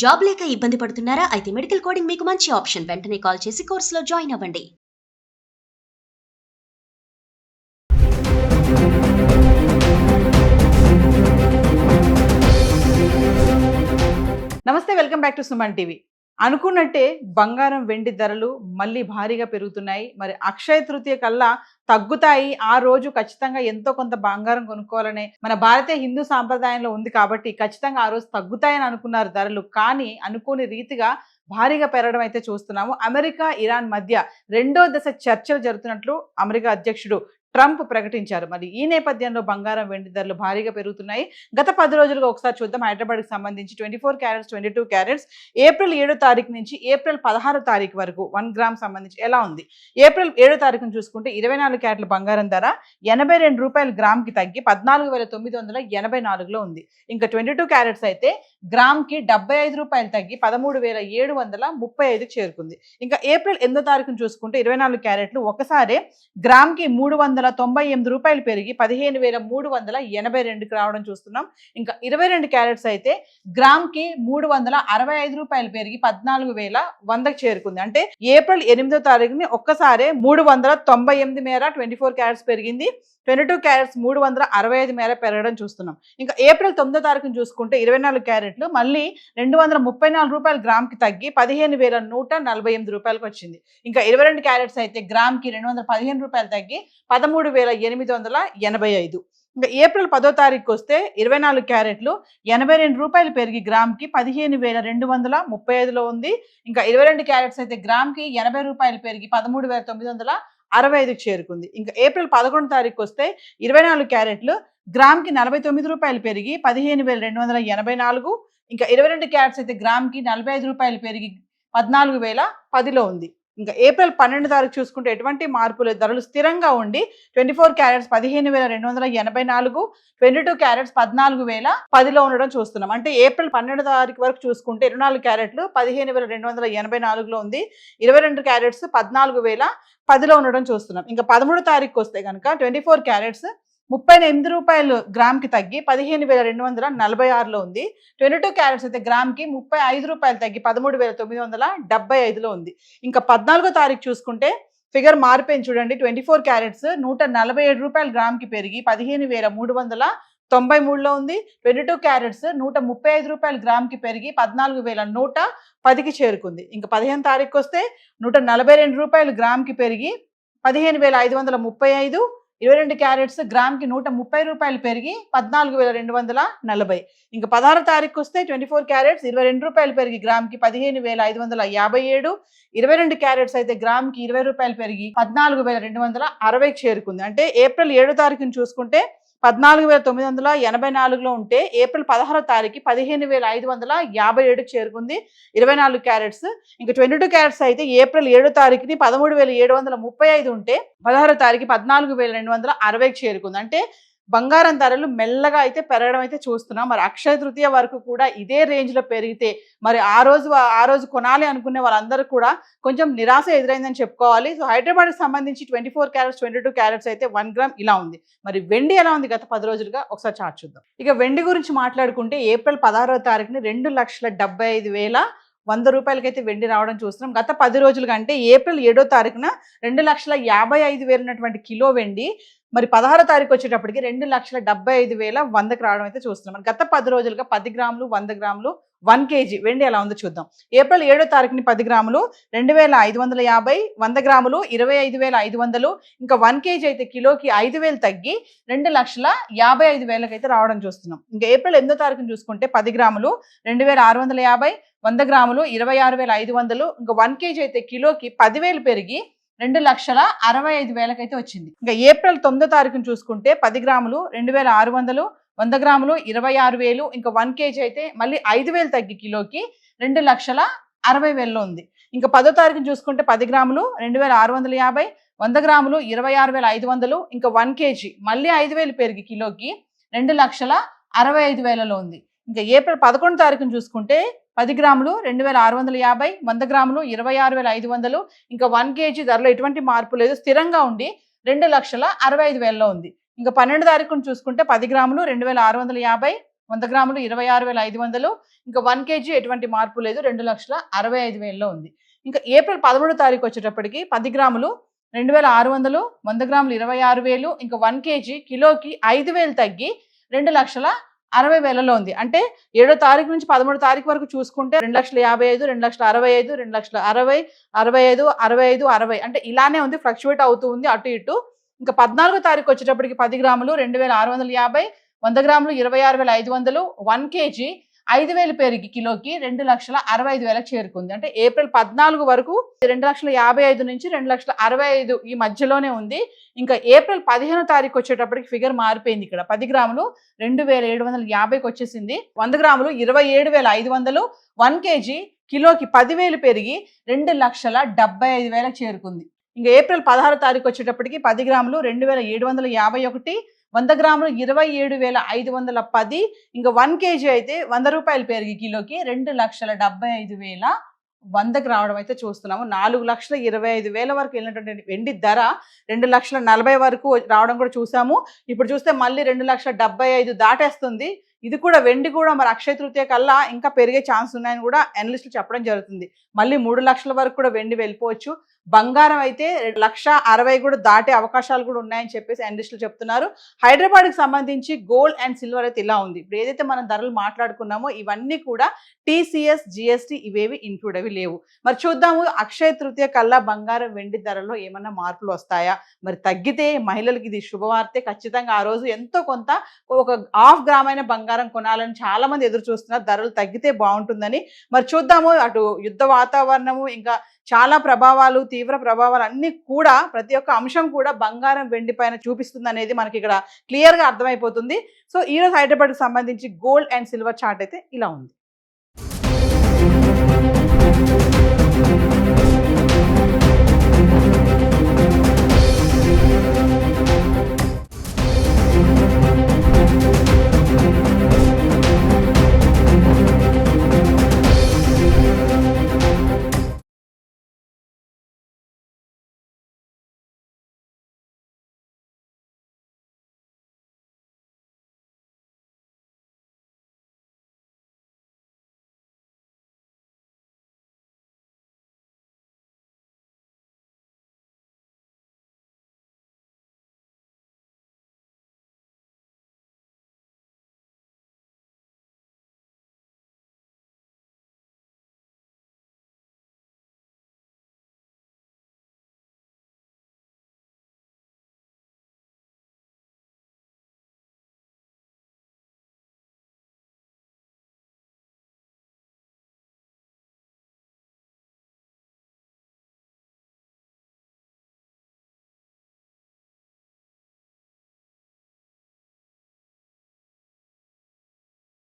Job లేక ఇబ్బంది పడుతున్నారా? అయితే మెడికల్ కోడింగ్ మీకు మంచి ఆప్షన్. వెంటనే కాల్ చేసి కోర్సులో జాయిన్ అవ్వండి. నమస్తే, welcome back to Suman TV. అనుకున్నట్టే బంగారం వెండి ధరలు మళ్ళీ భారీగా పెరుగుతున్నాయి. మరి అక్షయ తృతీయ కల్లా తగ్గుతాయి. ఆ రోజు ఖచ్చితంగా ఎంతో కొంత బంగారం కొనుక్కోవాలనే మన భారతీయ హిందూ సాంప్రదాయంలో ఉంది కాబట్టి ఖచ్చితంగా ఆ రోజు తగ్గుతాయని అనుకున్నారు ధరలు. కానీ అనుకోని రీతిగా భారీగా పెరగడం అయితే చూస్తున్నాము. అమెరికా ఇరాన్ మధ్య రెండో దశ చర్చలు జరుగుతున్నట్లు అమెరికా అధ్యక్షుడు ట్రంప్ ప్రకటించారు. మరి ఈ నేపథ్యంలో బంగారం వెండి ధరలు భారీగా పెరుగుతున్నాయి. గత 10 రోజులుగా ఒకసారి చూద్దాం. హైదరాబాద్కి సంబంధించి 24 క్యారెట్స్, 22 క్యారెట్స్ ఏప్రిల్ 7 తారీఖు నుంచి ఏప్రిల్ 16 తారీఖు వరకు 1 గ్రామ్ సంబంధించి ఎలా ఉంది? ఏప్రిల్ 7 తారీఖును చూసుకుంటే 24 క్యారెట్ల బంగారం ధర 82 రూపాయలు గ్రామ్కి తగ్గి 14,984లో ఉంది. ఇంకా 22 క్యారెట్స్ అయితే గ్రామ్కి 75 రూపాయలు తగ్గి 13,735కి చేరుకుంది. ఇంకా ఏప్రిల్ 8 తారీఖును చూసుకుంటే 24 క్యారెట్లు ఒకసారి గ్రామ్కి 398 రూపాయలు పెరిగి 15,382కి రావడం చూస్తున్నాం. ఇంకా 22 క్యారెట్స్ అయితే గ్రామ్కి 365 రూపాయలు పెరిగి 14,100కి చేరుకుంది. అంటే ఏప్రిల్ 8వ తారీఖుని ఒక్కసారి 398 మేర 24 క్యారెట్స్ పెరిగింది. 22 క్యారెట్స్ 365 మేర పెరగడం చూస్తున్నాం. ఇంకా ఏప్రిల్ 9వ తారీఖును చూసుకుంటే 24 క్యారెట్లు మళ్ళీ 234 రూపాయలు గ్రామ్కి తగ్గి 15,148 రూపాయలకు వచ్చింది. ఇంకా 22 క్యారెట్స్ అయితే గ్రామ్కి 215 రూపాయలు తగ్గి 13,885. ఇంకా ఏప్రిల్ 10వ తారీఖుకి వస్తే 24 క్యారెట్లు 82 రూపాయలు పెరిగి గ్రామ్కి 15,235లో ఉంది. ఇంకా 22 క్యారెట్స్ అయితే గ్రామ్కి 80 రూపాయలు పెరిగి 13,965కి చేరుకుంది. ఇంకా ఏప్రిల్ 11 తారీఖు వస్తే 24 క్యారెట్లు గ్రామ్కి 49 రూపాయలు పెరిగి 15,284. ఇంకా 22 క్యారెట్స్ అయితే గ్రామ్కి 45 రూపాయలు పెరిగి 14,010లో ఉంది. ఇంకా ఏప్రిల్ 12 తారీఖు చూసుకుంటే ఎటువంటి మార్పులు, ధరలు స్థిరంగా ఉండి 24 క్యారెట్స్ 15,284, 22 క్యారెట్స్ 14,010లో ఉండడం చూస్తున్నాం. అంటే ఏప్రిల్ 12 తారీఖు వరకు చూసుకుంటే 24 క్యారెట్లు 15,284లో ఉంది. 22 క్యారెట్స్ 14,010లో ఉండడం చూస్తున్నాం. ఇంకా 13 తారీఖు వస్తే కనుక 24 క్యారెట్స్ 38 రూపాయలు గ్రామ్కి తగ్గి 15,246లో ఉంది. 22 క్యారెట్స్ అయితే గ్రామ్కి 35 రూపాయలు తగ్గి 13,975లో ఉంది. ఇంకా 14వ తారీఖు చూసుకుంటే ఫిగర్ మారిపోయింది చూడండి. 24 క్యారెట్స్ 147 రూపాయలు గ్రామ్కి పెరిగి 15,393లో ఉంది. 22 క్యారెట్స్ 135 రూపాయలు గ్రామ్కి పెరిగి 14,110కి చేరుకుంది. ఇంకా 15 తారీఖు వస్తే 142 రూపాయలు గ్రామ్కి పెరిగి 15,535. 22 క్యారెట్స్ గ్రామ్కి 130 రూపాయలు పెరిగి 14,240. ఇంకా 16 తారీఖు వస్తే 24 క్యారెట్స్ 22 రూపాయలు పెరిగి గ్రామ్కి 15,557. 22 క్యారెట్స్ అయితే గ్రామ్కి 20 రూపాయలు పెరిగి 14,260కి చేరుకుంది. అంటే ఏప్రిల్ 7 తారీఖుని చూసుకుంటే 14,984లో ఉంటే ఏప్రిల్ 16వ తారీఖు 15,557కి చేరుకుంది 24 క్యారెట్స్. ఇంకా 22 క్యారెట్స్ అయితే ఏప్రిల్ 7 తారీఖుని 13,735 ఉంటే 16వ తారీఖు 14,260కి చేరుకుంది. అంటే బంగారం ధరలు మెల్లగా అయితే పెరగడం అయితే చూస్తున్నాం. మరి అక్షయ తృతీయ వరకు కూడా ఇదే రేంజ్లో పెరిగితే మరి ఆ రోజు కొనాలి అనుకునే వాళ్ళందరూ కూడా కొంచెం నిరాశ ఎదురైందని చెప్పుకోవాలి. సో హైదరాబాద్కి సంబంధించి 24 క్యారెట్స్, 22 క్యారెట్స్ అయితే 1 గ్రామ్ ఇలా ఉంది. మరి వెండి ఎలా ఉంది గత 10 రోజులుగా ఒకసారి చార్ట్ చూద్దాం. ఇక వెండి గురించి మాట్లాడుకుంటే ఏప్రిల్ 16వ తారీఖుని 2,75,100 రూపాయలకైతే వెండి రావడం చూస్తున్నాం. గత 10 రోజులుగా అంటే ఏప్రిల్ 7వ తారీఖున 2,55,000 ఉన్నటువంటి కిలో వెండి మరి 16వ తారీఖు వచ్చేటప్పటికి 2,75,100కి రావడం అయితే చూస్తున్నాం. గత 10 రోజులుగా 10 గ్రాములు, 100 గ్రాములు, 1 కేజీ వెండి ఎలా ఉందో చూద్దాం. ఏప్రిల్ 7వ తారీఖుని 10 గ్రాములు 2,550, 100 గ్రాములు 25,500. ఇంకా 1 కేజీ అయితే కిలోకి 5,000 తగ్గి 2,55,000కి అయితే రావడం చూస్తున్నాం. ఇంకా ఏప్రిల్ 8వ తారీఖుని చూసుకుంటే 10 గ్రాములు 2,650, 100 గ్రాములు 26,500. ఇంకా 1 కేజీ అయితే కిలోకి 10,000 పెరిగి 2,65,000కి అయితే వచ్చింది. ఇంకా ఏప్రిల్ 9వ తారీఖుని చూసుకుంటే 10 గ్రాములు 2,600, 100 గ్రాములు 26,000. ఇంకా 1 కేజీ అయితే మళ్ళీ 5,000 తగ్గి కిలోకి 2,60,000లో ఉంది. ఇంకా 10వ తారీఖుని చూసుకుంటే 10 గ్రాములు 2,650, 100 గ్రాములు 26,500. ఇంకా 1 కేజీ మళ్ళీ 5,000 పెరిగి కిలోకి 2,65,000లో ఉంది. ఇంకా ఏప్రిల్ 11వ తారీఖుని చూసుకుంటే 10 గ్రాములు 2,650, 100 గ్రాములు 26,500. ఇంకా 1 కేజీ ధరలో ఎటువంటి మార్పు లేదు, స్థిరంగా ఉండి 2,65,000లో ఉంది. ఇంకా 12 తారీఖును చూసుకుంటే 10 గ్రాములు 2,650, 100 గ్రాములు 26,500. ఇంకా 1 కేజీ ఎటువంటి మార్పు లేదు, 2,65,000లో ఉంది. ఇంకా ఏప్రిల్ 13వ తారీఖు వచ్చేటప్పటికి 10 గ్రాములు 2,600, 100 గ్రాములు 26,000, ఇంకా 1 కేజీ కిలోకి 5,000 తగ్గి 2,60,000లో ఉంది. అంటే 7వ తారీఖు నుంచి 13వ తారీఖు వరకు చూసుకుంటే 2,55,000, 2,65,000, 2,60,000, 65, 65, 60 అంటే ఇలానే ఉంది, ఫ్లక్చువేట్ అవుతూ ఉంది అటు ఇటు. ఇంకా 14వ తారీఖు వచ్చేటప్పటికి 10 గ్రాములు 2,650, 100 గ్రాములు 26,500, 1 కేజీ 5,000 పెరిగి కిలోకి 2,65,000 చేరుకుంది. అంటే ఏప్రిల్ 14 వరకు 2,55,000 నుంచి 2,65,000 ఈ మధ్యలోనే ఉంది. ఇంకా ఏప్రిల్ 15వ తారీఖు వచ్చేటప్పటికి ఫిగర్ మారిపోయింది. ఇక్కడ 10 గ్రాములు 2,750కి వచ్చేసింది. 100 గ్రాములు 27,500, 1 కేజీ కిలోకి 10,000 పెరిగి 2,75,000 చేరుకుంది. ఇంకా ఏప్రిల్ 16వ తారీఖు వచ్చేటప్పటికి 10 గ్రాములు 2,751, 100 గ్రాములు 27,510, ఇంకా 1 కేజీ అయితే 100 రూపాయలు పెరిగి కిలోకి 2,75,100కి రావడం అయితే చూస్తున్నాము. 4,25,000 వరకు వెళ్ళినటువంటి వెండి ధర 2,40,000 వరకు రావడం కూడా చూసాము. ఇప్పుడు చూస్తే మళ్ళీ 2,75,000 దాటేస్తుంది. ఇది కూడా వెండి కూడా మరి అక్షయ తృతీయ కల్లా ఇంకా పెరిగే ఛాన్స్ ఉన్నాయని కూడా అనలిస్టులు చెప్పడం జరుగుతుంది. మళ్ళీ 3 లక్షల వరకు కూడా వెండి వెళ్ళిపోవచ్చు. బంగారం అయితే 1,60,000 కూడా దాటే అవకాశాలు కూడా ఉన్నాయని చెప్పేసి అనలిస్టులు చెప్తున్నారు. హైదరాబాద్కి సంబంధించి గోల్డ్ అండ్ సిల్వర్ అయితే ఇలా ఉంది. ఇప్పుడు ఏదైతే మనం ధరలు మాట్లాడుకున్నామో ఇవన్నీ కూడా TCS, GST ఇవేవి ఇంక్లూడ్ అవి లేవు. మరి చూద్దాము అక్షయ తృతీయ కల్లా బంగారం వెండి ధరల్లో ఏమన్నా మార్పులు వస్తాయా? మరి తగ్గితే మహిళలకి ఇది శుభవార్తే. ఖచ్చితంగా ఆ రోజు ఎంతో కొంత ఒక 1/2 గ్రామైన బంగారం కొనాలని చాలా మంది ఎదురు చూస్తున్నారు. ధరలు తగ్గితే బాగుంటుందని. మరి చూద్దాము. అటు యుద్ధ వాతావరణము, ఇంకా చాలా ప్రభావాలు, తీవ్ర ప్రభావాలు అన్ని కూడా ప్రతి ఒక్క అంశం కూడా బంగారం వెండి పైన చూపిస్తుంది అనేది మనకి ఇక్కడ క్లియర్ గా అర్థమైపోతుంది. సో ఈ రోజు హైదరాబాద్కి సంబంధించి గోల్డ్ అండ్ సిల్వర్ చార్ట్ అయితే ఇలా ఉంది.